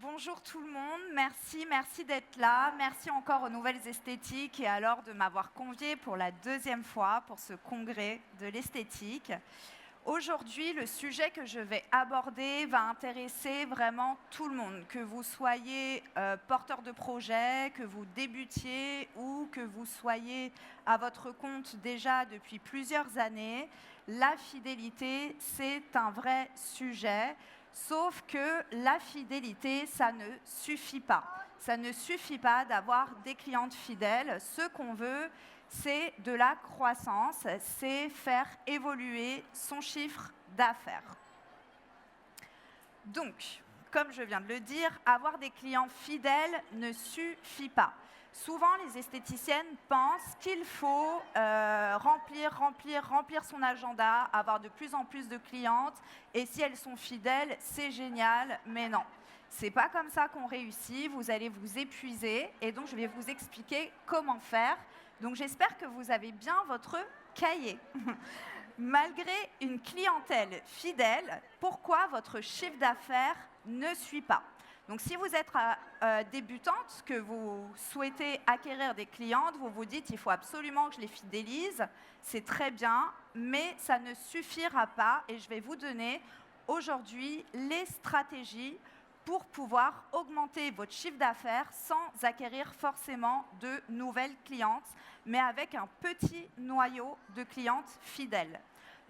Bonjour tout le monde, merci d'être là. Merci encore aux Nouvelles Esthétiques et alors de m'avoir conviée pour la deuxième fois pour ce congrès de l'esthétique. Aujourd'hui, le sujet que je vais aborder va intéresser vraiment tout le monde, que vous soyez porteur de projet, que vous débutiez ou que vous soyez à votre compte déjà depuis plusieurs années. La fidélité, c'est un vrai sujet. Sauf que la fidélité, ça ne suffit pas. Ça ne suffit pas d'avoir des clientes fidèles. Ce qu'on veut, c'est de la croissance, c'est faire évoluer son chiffre d'affaires. Donc, comme je viens de le dire, avoir des clients fidèles ne suffit pas. Souvent, les esthéticiennes pensent qu'il faut remplir son agenda, avoir de plus en plus de clientes, et si elles sont fidèles, c'est génial, mais non. C'est pas comme ça qu'on réussit, vous allez vous épuiser, et donc je vais vous expliquer comment faire. Donc j'espère que vous avez bien votre cahier. Malgré une clientèle fidèle, pourquoi votre chiffre d'affaires ne suit pas? Donc si vous êtes débutante, que vous souhaitez acquérir des clientes, vous vous dites il faut absolument que je les fidélise, c'est très bien, mais ça ne suffira pas et je vais vous donner aujourd'hui les stratégies pour pouvoir augmenter votre chiffre d'affaires sans acquérir forcément de nouvelles clientes, mais avec un petit noyau de clientes fidèles.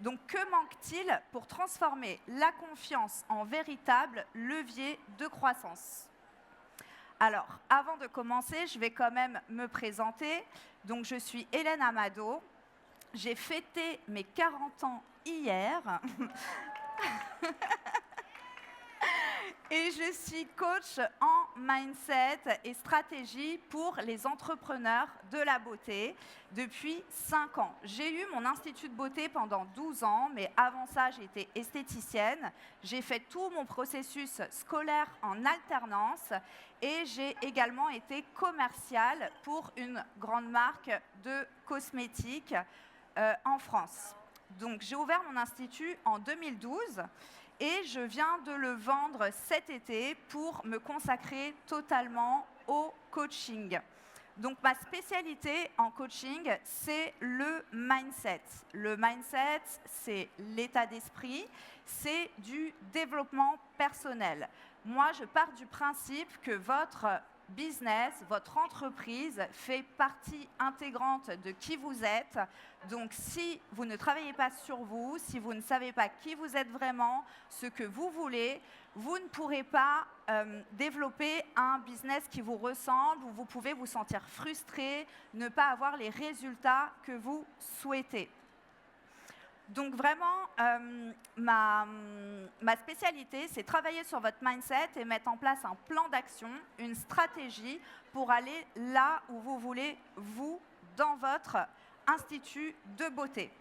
Donc, que manque-t-il pour transformer la confiance en véritable levier de croissance? Alors, avant de commencer, je vais quand même me présenter. Donc, je suis Hélène Amado. J'ai fêté mes 40 ans hier. Et je suis coach en mindset et stratégie pour les entrepreneurs de la beauté depuis 5 ans. J'ai eu mon institut de beauté pendant 12 ans, mais avant ça, j'ai été esthéticienne. J'ai fait tout mon processus scolaire en alternance et j'ai également été commerciale pour une grande marque de cosmétiques en France. Donc, j'ai ouvert mon institut en 2012. Et je viens de le vendre cet été pour me consacrer totalement au coaching. Donc ma spécialité en coaching, c'est le mindset. Le mindset, c'est l'état d'esprit, c'est du développement personnel. Moi, je pars du principe que votre business, votre entreprise fait partie intégrante de qui vous êtes. Donc, si vous ne travaillez pas sur vous, si vous ne savez pas qui vous êtes vraiment, ce que vous voulez, vous ne pourrez pas développer un business qui vous ressemble, où vous pouvez vous sentir frustré, ne pas avoir les résultats que vous souhaitez. Donc vraiment, ma spécialité, c'est travailler sur votre mindset et mettre en place un plan d'action, une stratégie pour aller là où vous voulez, vous, dans votre institut de beauté.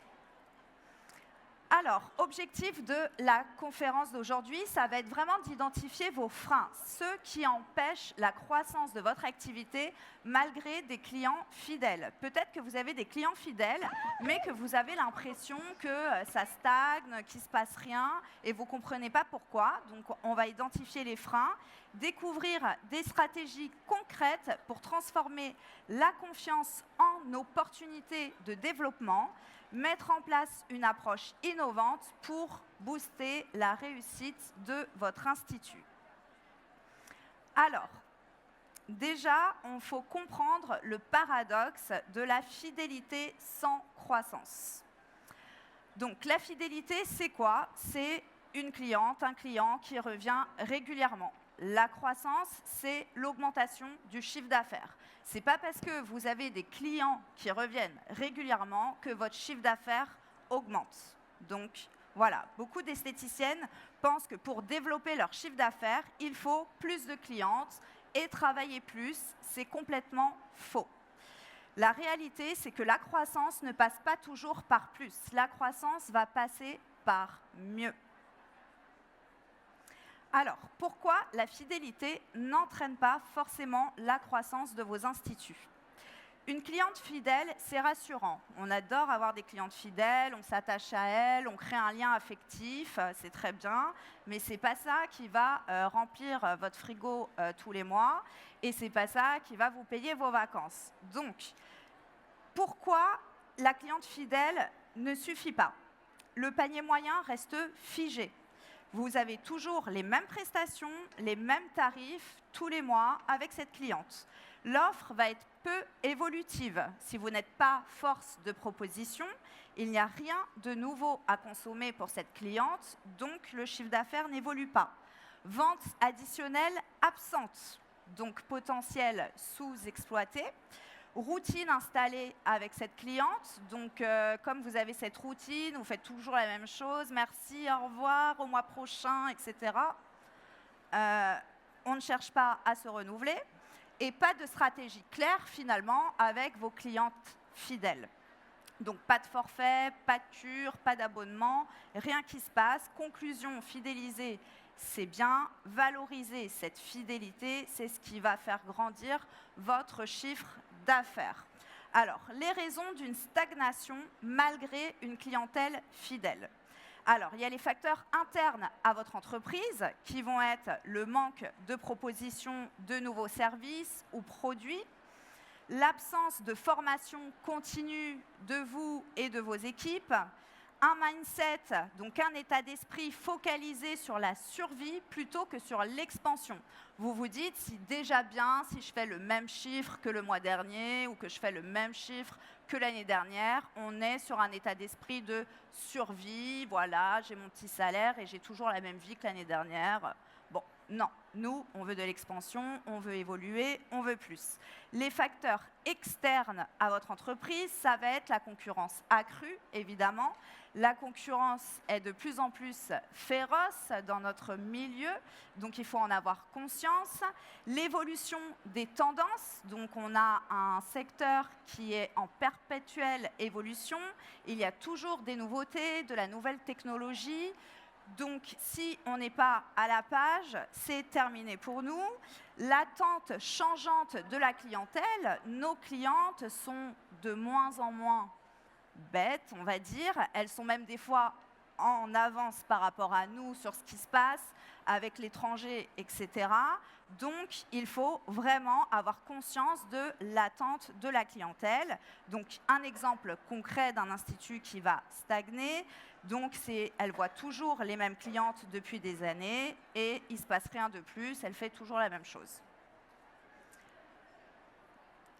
Alors, objectif de la conférence d'aujourd'hui, ça va être vraiment d'identifier vos freins, ceux qui empêchent la croissance de votre activité malgré des clients fidèles. Peut-être que vous avez des clients fidèles, mais que vous avez l'impression que ça stagne, qu'il ne se passe rien et vous ne comprenez pas pourquoi. Donc, on va identifier les freins, découvrir des stratégies concrètes pour transformer la confiance en opportunité de développement, mettre en place une approche innovante pour booster la réussite de votre institut. Alors, déjà, il faut comprendre le paradoxe de la fidélité sans croissance. Donc, la fidélité, c'est quoi? C'est une cliente, un client qui revient régulièrement. La croissance, c'est l'augmentation du chiffre d'affaires. Ce n'est pas parce que vous avez des clients qui reviennent régulièrement que votre chiffre d'affaires augmente. Donc voilà, beaucoup d'esthéticiennes pensent que pour développer leur chiffre d'affaires, il faut plus de clientes et travailler plus. C'est complètement faux. La réalité, c'est que la croissance ne passe pas toujours par plus. La croissance va passer par mieux. Alors, pourquoi la fidélité n'entraîne pas forcément la croissance de vos instituts? Une cliente fidèle, c'est rassurant. On adore avoir des clientes fidèles, on s'attache à elles, on crée un lien affectif, c'est très bien, mais ce n'est pas ça qui va remplir votre frigo tous les mois et ce n'est pas ça qui va vous payer vos vacances. Donc, pourquoi la cliente fidèle ne suffit pas? Le panier moyen reste figé. Vous avez toujours les mêmes prestations, les mêmes tarifs tous les mois avec cette cliente. L'offre va être peu évolutive. Si vous n'êtes pas force de proposition, il n'y a rien de nouveau à consommer pour cette cliente, donc le chiffre d'affaires n'évolue pas. Vente additionnelle absente, donc potentiel sous-exploité. Routine installée avec cette cliente, donc comme vous avez cette routine, vous faites toujours la même chose, merci, au revoir, au mois prochain, etc. On ne cherche pas à se renouveler et pas de stratégie claire finalement avec vos clientes fidèles. Donc pas de forfait, pas de cure, pas d'abonnement, rien qui se passe. Conclusion, fidéliser, c'est bien. Valoriser cette fidélité, c'est ce qui va faire grandir votre chiffre d'affaires. Alors, les raisons d'une stagnation malgré une clientèle fidèle. Alors, il y a les facteurs internes à votre entreprise qui vont être le manque de propositions de nouveaux services ou produits, l'absence de formation continue de vous et de vos équipes, un mindset, donc un état d'esprit focalisé sur la survie plutôt que sur l'expansion. Vous vous dites, si déjà bien, si je fais le même chiffre que le mois dernier ou que je fais le même chiffre que l'année dernière, on est sur un état d'esprit de survie, voilà, j'ai mon petit salaire et j'ai toujours la même vie que l'année dernière. Bon, non, nous, on veut de l'expansion, on veut évoluer, on veut plus. Les facteurs externes à votre entreprise, ça va être la concurrence accrue, évidemment. La concurrence est de plus en plus féroce dans notre milieu, donc il faut en avoir conscience. L'évolution des tendances, donc on a un secteur qui est en perpétuelle évolution. Il y a toujours des nouveautés, de la nouvelle technologie. Donc, si on n'est pas à la page, c'est terminé pour nous. L'attente changeante de la clientèle, nos clientes sont de moins en moins bêtes, on va dire. Elles sont même des fois en avance par rapport à nous sur ce qui se passe avec l'étranger, etc. Donc, il faut vraiment avoir conscience de l'attente de la clientèle. Donc, un exemple concret d'un institut qui va stagner. Donc, elle voit toujours les mêmes clientes depuis des années et il ne se passe rien de plus, elle fait toujours la même chose.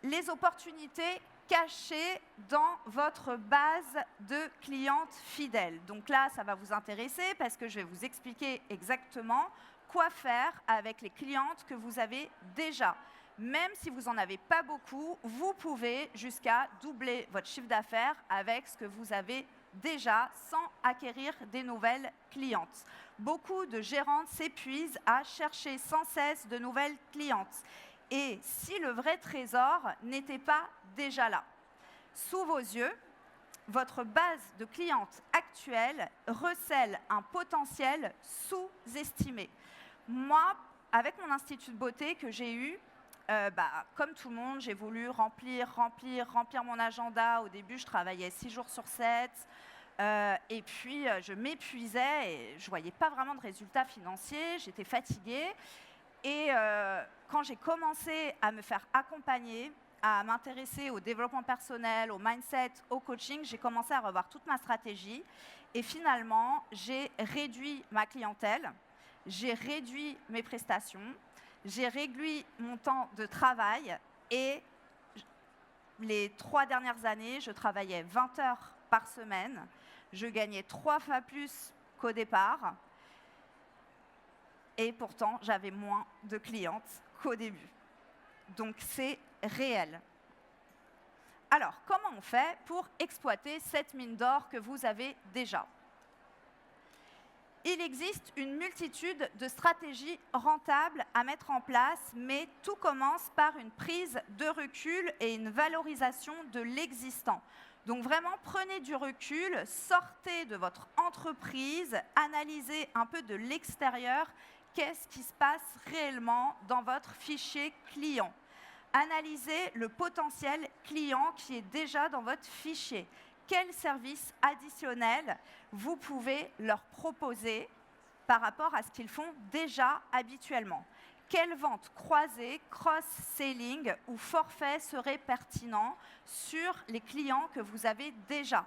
Les opportunités cachées dans votre base de clientes fidèles. Donc là, ça va vous intéresser parce que je vais vous expliquer exactement quoi faire avec les clientes que vous avez déjà. Même si vous n'en avez pas beaucoup, vous pouvez jusqu'à doubler votre chiffre d'affaires avec ce que vous avez déjà sans acquérir des nouvelles clientes. Beaucoup de gérantes s'épuisent à chercher sans cesse de nouvelles clientes. Et si le vrai trésor n'était pas déjà là? Sous vos yeux, votre base de clientes actuelle recèle un potentiel sous-estimé. Moi, avec mon institut de beauté que j'ai eu, comme tout le monde, j'ai voulu remplir mon agenda. Au début, je travaillais 6 jours sur 7. Et puis, je m'épuisais et je ne voyais pas vraiment de résultats financiers. J'étais fatiguée. Et quand j'ai commencé à me faire accompagner, à m'intéresser au développement personnel, au mindset, au coaching, j'ai commencé à revoir toute ma stratégie. Et finalement, j'ai réduit ma clientèle, j'ai réduit mes prestations, j'ai réduit mon temps de travail et les 3 dernières années, je travaillais 20 heures par semaine. Je gagnais 3 fois plus qu'au départ. Et pourtant, j'avais moins de clientes qu'au début. Donc, c'est réel. Alors, comment on fait pour exploiter cette mine d'or que vous avez déjà ? Il existe une multitude de stratégies rentables à mettre en place, mais tout commence par une prise de recul et une valorisation de l'existant. Donc vraiment, prenez du recul, sortez de votre entreprise, analysez un peu de l'extérieur qu'est-ce qui se passe réellement dans votre fichier client. Analysez le potentiel client qui est déjà dans votre fichier. Quel service additionnel vous pouvez leur proposer par rapport à ce qu'ils font déjà habituellement? Quelle vente croisée, cross-selling ou forfait serait pertinent sur les clients que vous avez déjà?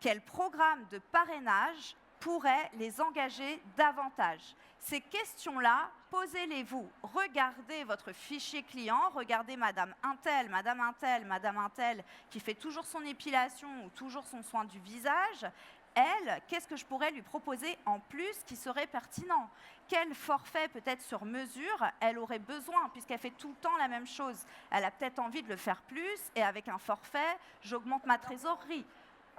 Quel programme de parrainage pourrait les engager davantage? Ces questions-là, posez-les-vous. Regardez votre fichier client, regardez Madame Untel, Madame Untel, Madame Untel, qui fait toujours son épilation ou toujours son soin du visage. Elle, qu'est-ce que je pourrais lui proposer en plus qui serait pertinent? Quel forfait peut-être sur mesure elle aurait besoin, puisqu'elle fait tout le temps la même chose? Elle a peut-être envie de le faire plus, et avec un forfait, j'augmente ma trésorerie.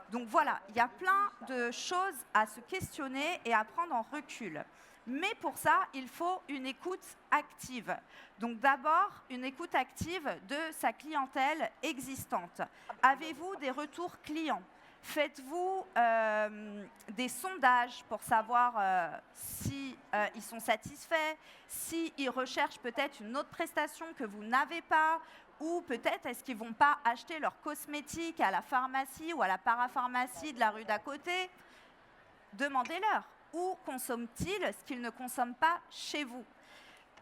Donc voilà, il y a plein de choses à se questionner et à prendre en recul. Mais pour ça, il faut une écoute active. Donc d'abord, une écoute active de sa clientèle existante. Avez-vous des retours clients? Faites-vous des sondages pour savoir si ils sont satisfaits, s'ils recherchent peut-être une autre prestation que vous n'avez pas, ou peut-être est-ce qu'ils ne vont pas acheter leurs cosmétiques à la pharmacie ou à la parapharmacie de la rue d'à côté? Demandez-leur. Où consomment-ils ce qu'ils ne consomment pas chez vous?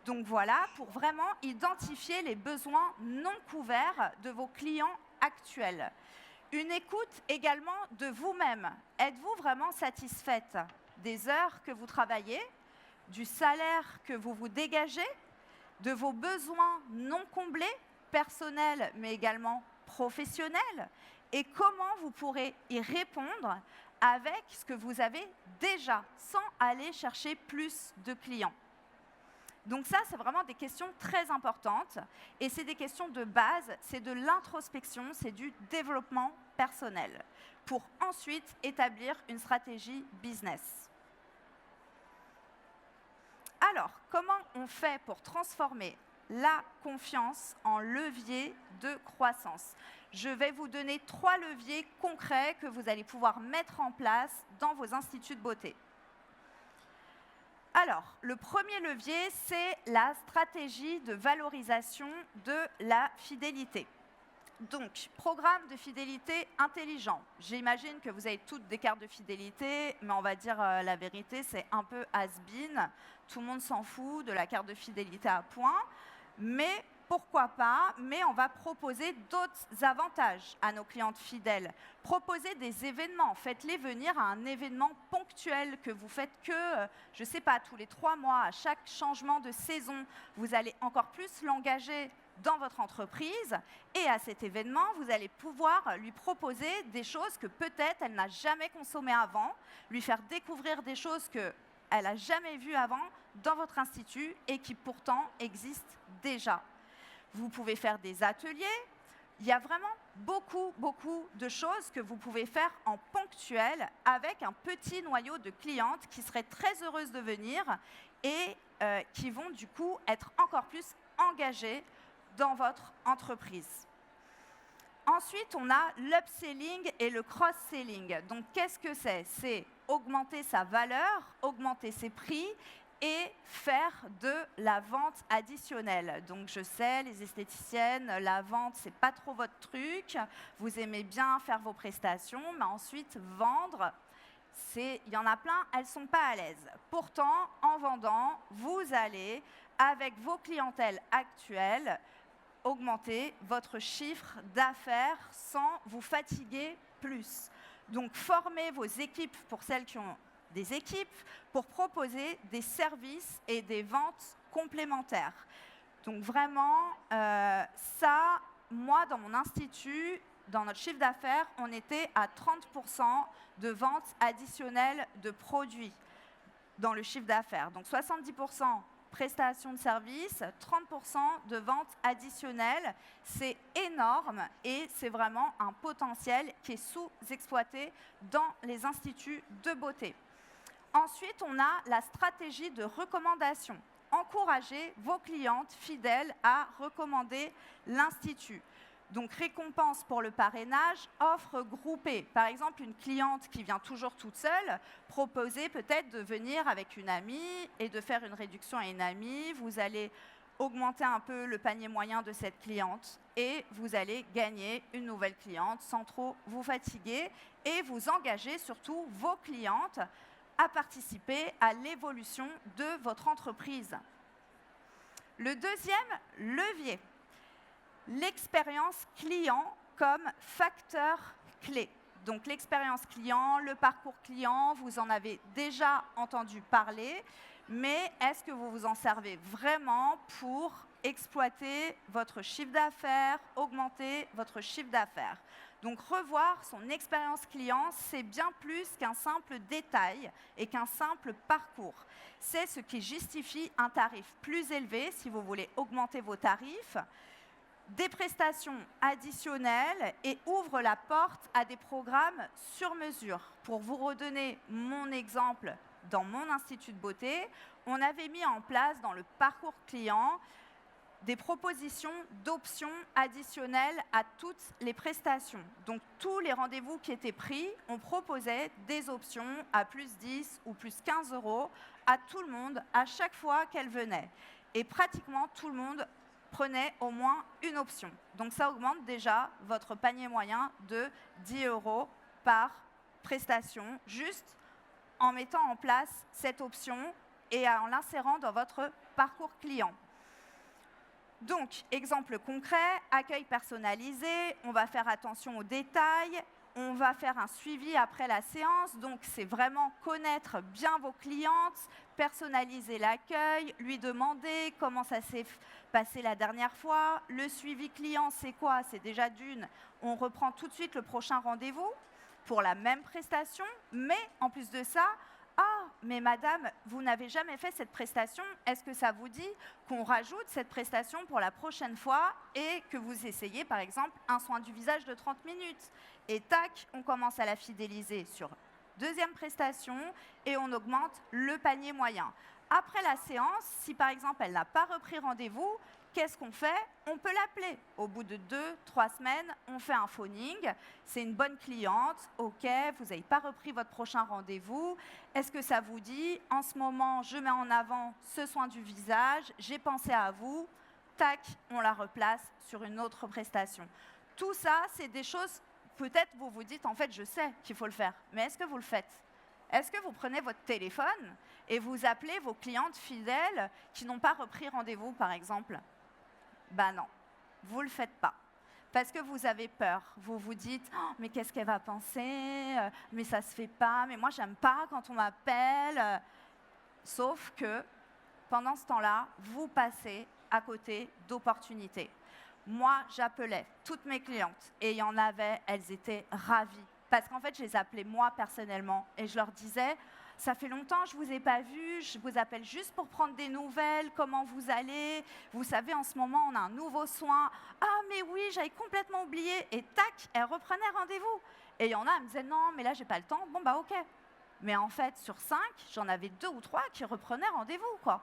Donc voilà, pour vraiment identifier les besoins non couverts de vos clients actuels. Une écoute également de vous-même. Êtes-vous vraiment satisfaite des heures que vous travaillez, du salaire que vous vous dégagez, de vos besoins non comblés, personnels mais également professionnels? Et comment vous pourrez y répondre avec ce que vous avez déjà, sans aller chercher plus de clients? Donc ça, c'est vraiment des questions très importantes et c'est des questions de base, c'est de l'introspection, c'est du développement personnel pour ensuite établir une stratégie business. Alors, comment on fait pour transformer la confiance en levier de croissance? Je vais vous donner 3 leviers concrets que vous allez pouvoir mettre en place dans vos instituts de beauté. Alors, le premier levier, c'est la stratégie de valorisation de la fidélité. Donc, programme de fidélité intelligent. J'imagine que vous avez toutes des cartes de fidélité, mais on va dire la vérité, c'est un peu has-been. Tout le monde s'en fout de la carte de fidélité à points, mais pourquoi pas? Mais on va proposer d'autres avantages à nos clientes fidèles. Proposez des événements, faites-les venir à un événement ponctuel que vous faites que, je ne sais pas, tous les 3 mois, à chaque changement de saison, vous allez encore plus l'engager dans votre entreprise et à cet événement, vous allez pouvoir lui proposer des choses que peut-être elle n'a jamais consommées avant, lui faire découvrir des choses qu'elle n'a jamais vues avant dans votre institut et qui pourtant existent déjà. Vous pouvez faire des ateliers. Il y a vraiment beaucoup de choses que vous pouvez faire en ponctuel avec un petit noyau de clientes qui seraient très heureuses de venir et qui vont du coup être encore plus engagées dans votre entreprise. Ensuite, on a l'upselling et le cross-selling. Donc, qu'est-ce que c'est? C'est augmenter sa valeur, augmenter ses prix et faire de la vente additionnelle. Donc je sais, les esthéticiennes, la vente, c'est pas trop votre truc. Vous aimez bien faire vos prestations, mais ensuite vendre, il y en a plein, elles sont pas à l'aise. Pourtant, en vendant, vous allez, avec vos clientèles actuelles, augmenter votre chiffre d'affaires sans vous fatiguer plus. Donc formez vos équipes pour celles qui ont des équipes pour proposer des services et des ventes complémentaires. Donc vraiment, ça, moi, dans mon institut, dans notre chiffre d'affaires, on était à 30% de ventes additionnelles de produits dans le chiffre d'affaires. Donc 70% prestations de services, 30% de ventes additionnelles. C'est énorme et c'est vraiment un potentiel qui est sous-exploité dans les instituts de beauté. Ensuite, on a la stratégie de recommandation. Encouragez vos clientes fidèles à recommander l'institut. Donc, récompense pour le parrainage, offre groupée. Par exemple, une cliente qui vient toujours toute seule, proposez peut-être de venir avec une amie et de faire une réduction à une amie. Vous allez augmenter un peu le panier moyen de cette cliente et vous allez gagner une nouvelle cliente sans trop vous fatiguer et vous engager surtout vos clientes à participer à l'évolution de votre entreprise. Le deuxième levier, l'expérience client comme facteur clé. Donc l'expérience client, le parcours client, vous en avez déjà entendu parler, mais est-ce que vous vous en servez vraiment pour exploiter votre chiffre d'affaires, augmenter votre chiffre d'affaires? Donc revoir son expérience client, c'est bien plus qu'un simple détail et qu'un simple parcours. C'est ce qui justifie un tarif plus élevé si vous voulez augmenter vos tarifs, des prestations additionnelles et ouvre la porte à des programmes sur mesure. Pour vous redonner mon exemple, dans mon institut de beauté, on avait mis en place dans le parcours client des propositions d'options additionnelles à toutes les prestations. Donc tous les rendez-vous qui étaient pris, on proposait des options à plus 10 ou plus 15 € à tout le monde à chaque fois qu'elle venait. Et pratiquement tout le monde prenait au moins une option. Donc ça augmente déjà votre panier moyen de 10 € par prestation, juste en mettant en place cette option et en l'insérant dans votre parcours client. Donc, exemple concret, accueil personnalisé, on va faire attention aux détails, on va faire un suivi après la séance, donc c'est vraiment connaître bien vos clientes, personnaliser l'accueil, lui demander comment ça s'est passé la dernière fois. Le suivi client, c'est quoi? C'est déjà d'une, on reprend tout de suite le prochain rendez-vous pour la même prestation, mais en plus de ça, ah, mais madame, vous n'avez jamais fait cette prestation, est-ce que ça vous dit qu'on rajoute cette prestation pour la prochaine fois et que vous essayez par exemple un soin du visage de 30 minutes? Et tac, on commence à la fidéliser sur deuxième prestation et on augmente le panier moyen. Après la séance, si par exemple elle n'a pas repris rendez-vous, qu'est-ce qu'on fait? On peut l'appeler. Au bout de 2-3 semaines, on fait un phoning. C'est une bonne cliente. OK, vous n'avez pas repris votre prochain rendez-vous. Est-ce que ça vous dit? En ce moment, je mets en avant ce soin du visage. J'ai pensé à vous. Tac, on la replace sur une autre prestation. Tout ça, c'est des choses, peut-être vous vous dites, en fait, je sais qu'il faut le faire. Mais est-ce que vous le faites? Est-ce que vous prenez votre téléphone et vous appelez vos clientes fidèles qui n'ont pas repris rendez-vous, par exemple? Ben non, vous ne le faites pas. Parce que vous avez peur. Vous vous dites oh, « mais qu'est-ce qu'elle va penser? Mais ça ne se fait pas. Mais moi, j'aime pas quand on m'appelle. » Sauf que, pendant ce temps-là, vous passez à côté d'opportunités. Moi, j'appelais toutes mes clientes et il y en avait, elles étaient ravies. Parce qu'en fait, je les appelais moi personnellement et je leur disais « ça fait longtemps que je ne vous ai pas vu, je vous appelle juste pour prendre des nouvelles, comment vous allez? Vous savez, en ce moment, on a un nouveau soin. Ah, mais oui, j'avais complètement oublié. » Et tac, elles reprenaient rendez-vous. Et il y en a, elles me disaient « non, mais là, j'ai pas le temps. » Bon, bah ok. Mais en fait, sur 5, j'en avais 2 ou 3 qui reprenaient rendez-vous, quoi.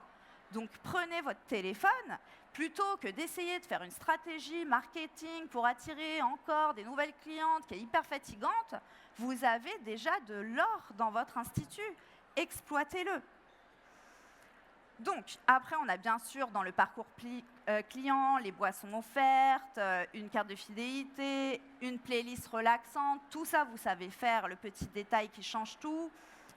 Donc, prenez votre téléphone, plutôt que d'essayer de faire une stratégie marketing pour attirer encore des nouvelles clientes qui est hyper fatigante, vous avez déjà de l'or dans votre institut. Exploitez-le. Donc, après, on a bien sûr dans le parcours client les boissons offertes, une carte de fidélité, une playlist relaxante. Tout ça, vous savez faire, le petit détail qui change tout.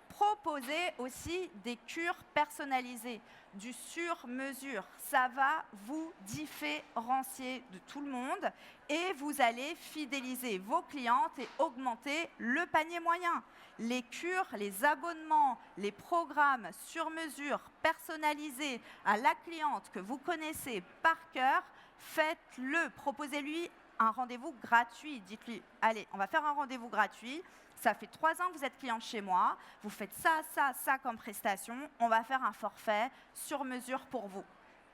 Proposez aussi des cures personnalisées, du sur-mesure. Ça va vous différencier de tout le monde et vous allez fidéliser vos clientes et augmenter le panier moyen. Les cures, les abonnements, les programmes sur-mesure personnalisés à la cliente que vous connaissez par cœur, faites-le. Proposez-lui un rendez-vous gratuit. Dites-lui, allez, on va faire un rendez-vous gratuit. Ça fait 3 ans que vous êtes cliente chez moi, vous faites ça, ça, ça comme prestation, on va faire un forfait sur mesure pour vous.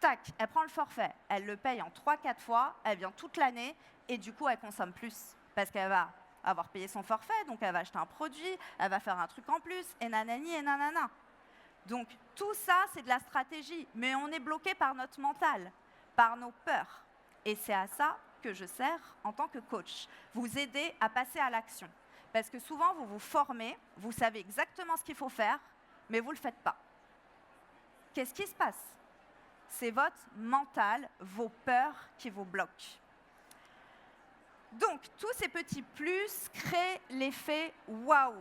Tac, elle prend le forfait, elle le paye en 3-4 fois, elle vient toute l'année et du coup elle consomme plus parce qu'elle va avoir payé son forfait, donc elle va acheter un produit, elle va faire un truc en plus et nanani et nanana. Donc tout ça c'est de la stratégie, mais on est bloqué par notre mental, par nos peurs. Et c'est à ça que je sers en tant que coach, vous aider à passer à l'action. Parce que souvent, vous vous formez, vous savez exactement ce qu'il faut faire, mais vous ne le faites pas. Qu'est-ce qui se passe? c'est votre mental, vos peurs qui vous bloquent. Donc, tous ces petits plus créent l'effet waouh,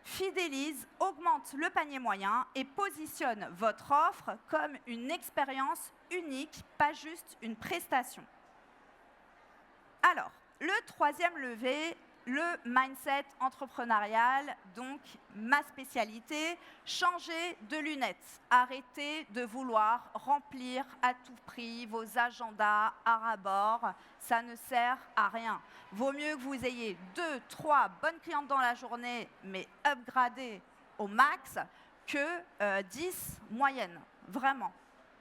fidélisent, augmentent le panier moyen et positionnent votre offre comme une expérience unique, pas juste une prestation. Alors, le troisième levier, le mindset entrepreneurial, donc ma spécialité, changer de lunettes. Arrêtez de vouloir remplir à tout prix vos agendas à ras-bord, ça ne sert à rien. Vaut mieux que vous ayez 2, 3 bonnes clientes dans la journée, mais upgradées au max, que 10 moyennes. Vraiment,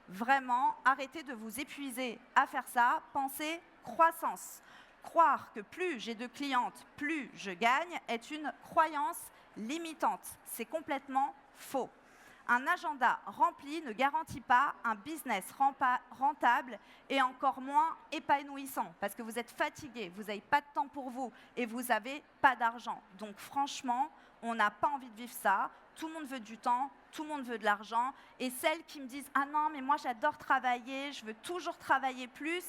vraiment, arrêtez de vous épuiser à faire ça, pensez croissance. Croire que plus j'ai de clientes, plus je gagne est une croyance limitante. C'est complètement faux. Un agenda rempli ne garantit pas un business rentable et encore moins épanouissant parce que vous êtes fatigué, vous n'avez pas de temps pour vous et vous n'avez pas d'argent. Donc franchement, on n'a pas envie de vivre ça. Tout le monde veut du temps, tout le monde veut de l'argent. Et celles qui me disent « Ah non, mais moi j'adore travailler, je veux toujours travailler plus »,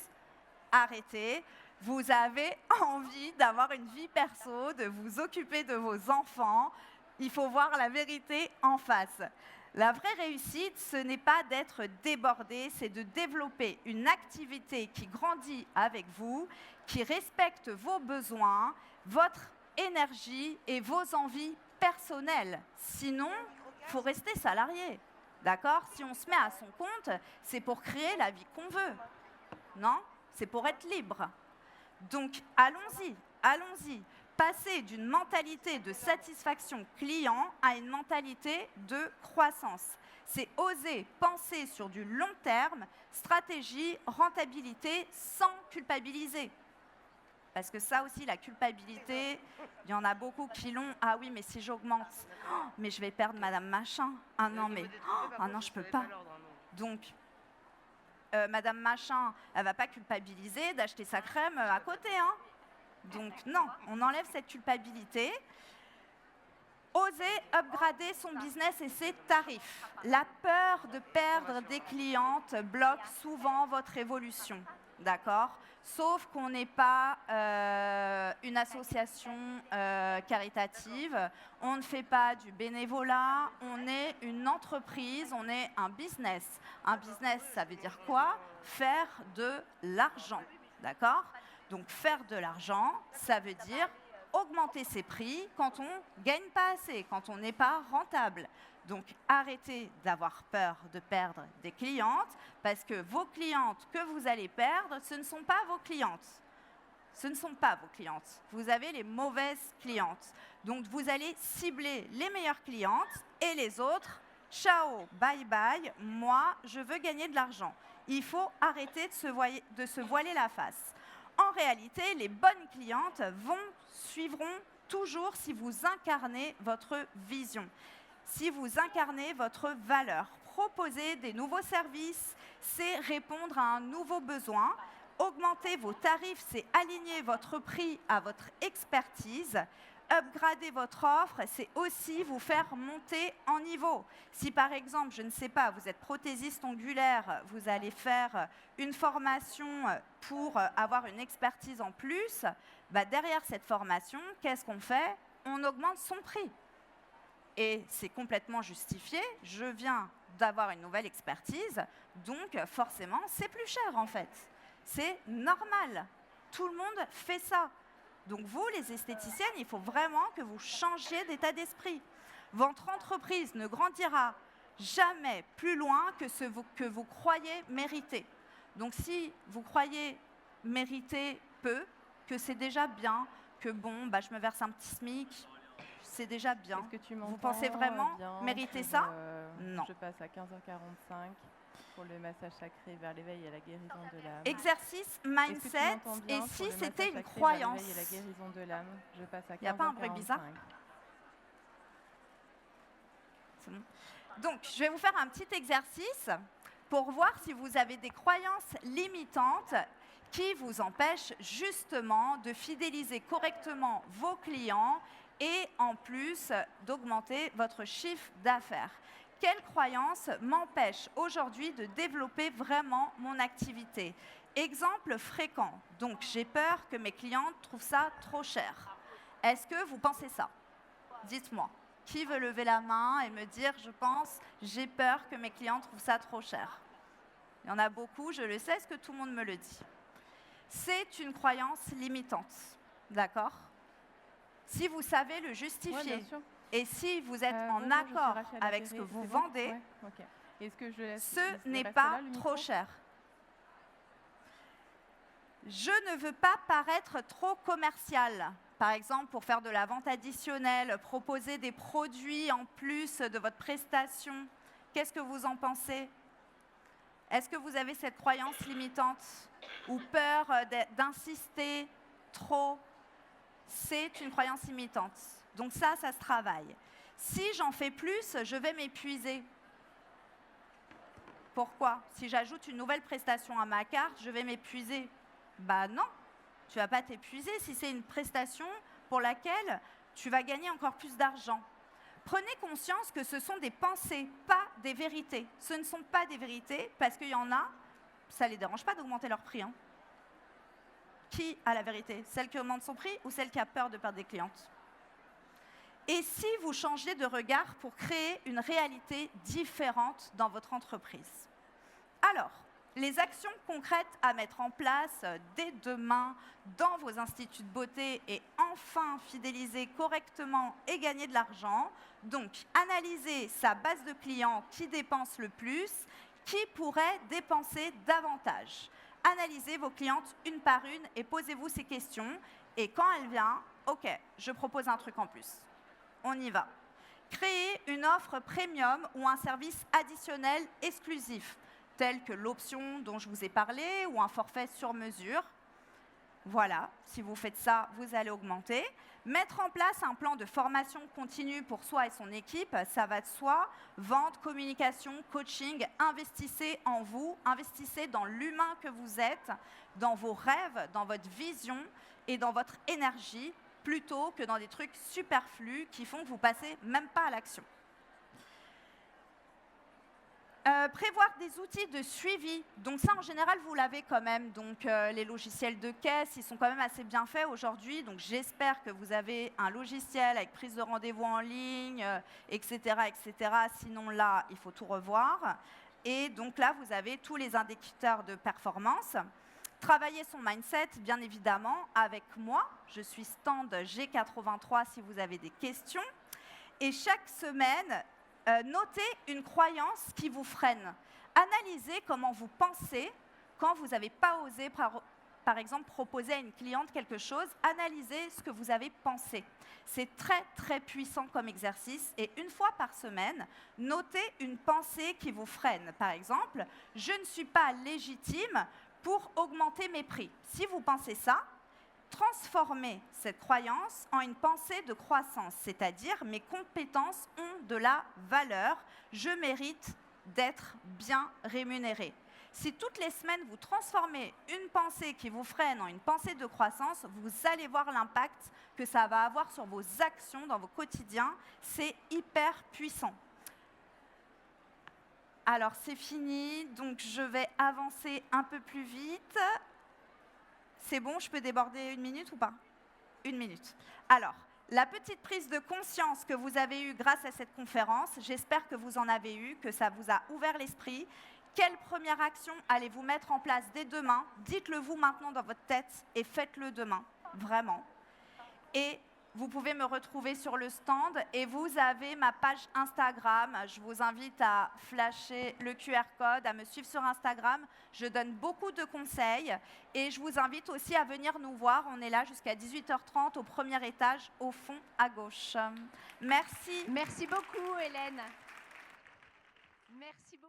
arrêtez. Vous avez envie d'avoir une vie perso, de vous occuper de vos enfants. Il faut voir la vérité en face. La vraie réussite, ce n'est pas d'être débordé, c'est de développer une activité qui grandit avec vous, qui respecte vos besoins, votre énergie et vos envies personnelles. Sinon, il faut rester salarié. D'accord ? Si on se met à son compte, c'est pour créer la vie qu'on veut. Non ? C'est pour être libre. Donc, allons-y, allons-y. Passer d'une mentalité de satisfaction client à une mentalité de croissance. C'est oser penser sur du long terme, stratégie, rentabilité, sans culpabiliser. Parce que ça aussi, la culpabilité, il y en a beaucoup qui l'ont. Ah oui, mais si j'augmente, oh, mais je vais perdre Madame Machin. Ah non, mais ah non, je ne peux pas. Donc, Madame Machin, elle ne va pas culpabiliser d'acheter sa crème à côté. Hein. Donc non, on enlève cette culpabilité. Oser upgrader son business et ses tarifs. La peur de perdre des clientes bloque souvent votre évolution. D'accord ? Sauf qu'on n'est pas une association caritative, on ne fait pas du bénévolat, on est une entreprise, on est un business. Un business, ça veut dire quoi ? Faire de l'argent, d'accord ? Donc faire de l'argent, ça veut dire augmenter ses prix quand on ne gagne pas assez, quand on n'est pas rentable. Donc arrêtez d'avoir peur de perdre des clientes parce que vos clientes que vous allez perdre, ce ne sont pas vos clientes. Ce ne sont pas vos clientes. Vous avez les mauvaises clientes. Donc vous allez cibler les meilleures clientes et les autres, ciao, bye bye, moi je veux gagner de l'argent. Il faut arrêter de se voiler la face. En réalité, les bonnes clientes suivront toujours si vous incarnez votre vision. Si vous incarnez votre valeur, proposer des nouveaux services, c'est répondre à un nouveau besoin. Augmenter vos tarifs, c'est aligner votre prix à votre expertise. Upgrader votre offre, c'est aussi vous faire monter en niveau. Si par exemple, je ne sais pas, vous êtes prothésiste ongulaire, vous allez faire une formation pour avoir une expertise en plus, bah derrière cette formation, qu'est-ce qu'on fait ? On augmente son prix. Et c'est complètement justifié, je viens d'avoir une nouvelle expertise, donc forcément, c'est plus cher en fait. C'est normal, tout le monde fait ça. Donc vous, les esthéticiennes, il faut vraiment que vous changiez d'état d'esprit. Votre entreprise ne grandira jamais plus loin que ce que vous croyez mériter. Donc si vous croyez mériter peu, que c'est déjà bien, que bon, bah, je me verse un petit SMIC, c'est déjà bien. Vous pensez vraiment mériter ça ? Non. Je passe à 15h45 pour le massage sacré vers l'éveil et la guérison de l'âme. Exercice mindset, et si c'était une croyance ? Et la guérison de l'âme, je passe à 15h45. Il n'y a pas un bruit bizarre ? C'est bon. Donc, je vais vous faire un petit exercice pour voir si vous avez des croyances limitantes qui vous empêchent justement de fidéliser correctement vos clients et en plus d'augmenter votre chiffre d'affaires. quelle croyance m'empêche aujourd'hui de développer vraiment mon activité? Exemple fréquent, donc j'ai peur que mes clientes trouvent ça trop cher. Est-ce que vous pensez ça? Dites-moi. Qui veut lever la main et me dire, je pense, j'ai peur que mes clients trouvent ça trop cher? Il y en a beaucoup, je le sais, est-ce que tout le monde me le dit? C'est une croyance limitante, d'accord? Si vous savez le justifier, bien sûr. et si vous êtes en Bonjour, je suis accord Rachel avec ce Apéry, que vous c'est bon? vendez, Ouais, ok. Est-ce que je ce n'est reste pas là, le trop micro? cher. Je ne veux pas paraître trop commercial. Par exemple, pour faire de la vente additionnelle, proposer des produits en plus de votre prestation. Qu'est-ce que vous en pensez? Est-ce que vous avez cette croyance limitante ou peur d'insister trop? C'est une croyance limitante. Donc ça se travaille. Si j'en fais plus, je vais m'épuiser. Pourquoi? Si j'ajoute une nouvelle prestation à ma carte, je vais m'épuiser. Bah non, tu ne vas pas t'épuiser si c'est une prestation pour laquelle tu vas gagner encore plus d'argent. Prenez conscience que ce sont des pensées, pas des vérités. Ce ne sont pas des vérités parce qu'il y en a, ça ne les dérange pas d'augmenter leur prix. Hein. Qui a la vérité? Celle qui augmente son prix ou celle qui a peur de perdre des clientes? Et si vous changez de regard pour créer une réalité différente dans votre entreprise? Alors, les actions concrètes à mettre en place dès demain dans vos instituts de beauté et enfin fidéliser correctement et gagner de l'argent. Donc, analyser sa base de clients qui dépensent le plus, qui pourrait dépenser davantage. Analysez vos clientes une par une et posez-vous ces questions. Et quand elle vient, OK, je propose un truc en plus. On y va. Créer une offre premium ou un service additionnel exclusif, tel que l'option dont je vous ai parlé ou un forfait sur mesure. Voilà, si vous faites ça, vous allez augmenter. Mettre en place un plan de formation continue pour soi et son équipe, ça va de soi. Vente, communication, coaching, investissez en vous, investissez dans l'humain que vous êtes, dans vos rêves, dans votre vision et dans votre énergie, plutôt que dans des trucs superflus qui font que vous passez même pas à l'action. Prévoir des outils de suivi. Donc ça, en général, vous l'avez quand même. Donc les logiciels de caisse, ils sont quand même assez bien faits aujourd'hui. Donc j'espère que vous avez un logiciel avec prise de rendez-vous en ligne, etc., etc. Sinon, là, il faut tout revoir. Et donc là, vous avez tous les indicateurs de performance. Travailler son mindset, bien évidemment, avec moi. Je suis stand G83 si vous avez des questions. Et chaque semaine, notez une croyance qui vous freine. Analysez comment vous pensez quand vous n'avez pas osé, par exemple, proposer à une cliente quelque chose. Analysez ce que vous avez pensé. C'est très, très puissant comme exercice. Et une fois par semaine, notez une pensée qui vous freine. Par exemple, je ne suis pas légitime pour augmenter mes prix. Si vous pensez ça, transformez cette croyance en une pensée de croissance, c'est-à-dire mes compétences ont de la valeur, je mérite d'être bien rémunéré. Si toutes les semaines vous transformez une pensée qui vous freine en une pensée de croissance, vous allez voir l'impact que ça va avoir sur vos actions dans vos quotidiens. C'est hyper puissant. Alors c'est fini, donc je vais avancer un peu plus vite. C'est bon, je peux déborder une minute ou pas? Une minute. Alors, la petite prise de conscience que vous avez eue grâce à cette conférence, j'espère que vous en avez eu, que ça vous a ouvert l'esprit. Quelle première action allez-vous mettre en place dès demain? Dites-le vous maintenant dans votre tête et faites-le demain, vraiment. Et vous pouvez me retrouver sur le stand et vous avez ma page Instagram. Je vous invite à flasher le QR code, à me suivre sur Instagram. Je donne beaucoup de conseils et je vous invite aussi à venir nous voir. On est là jusqu'à 18h30 au premier étage, au fond à gauche. Merci. Merci beaucoup, Hélène. Merci beaucoup.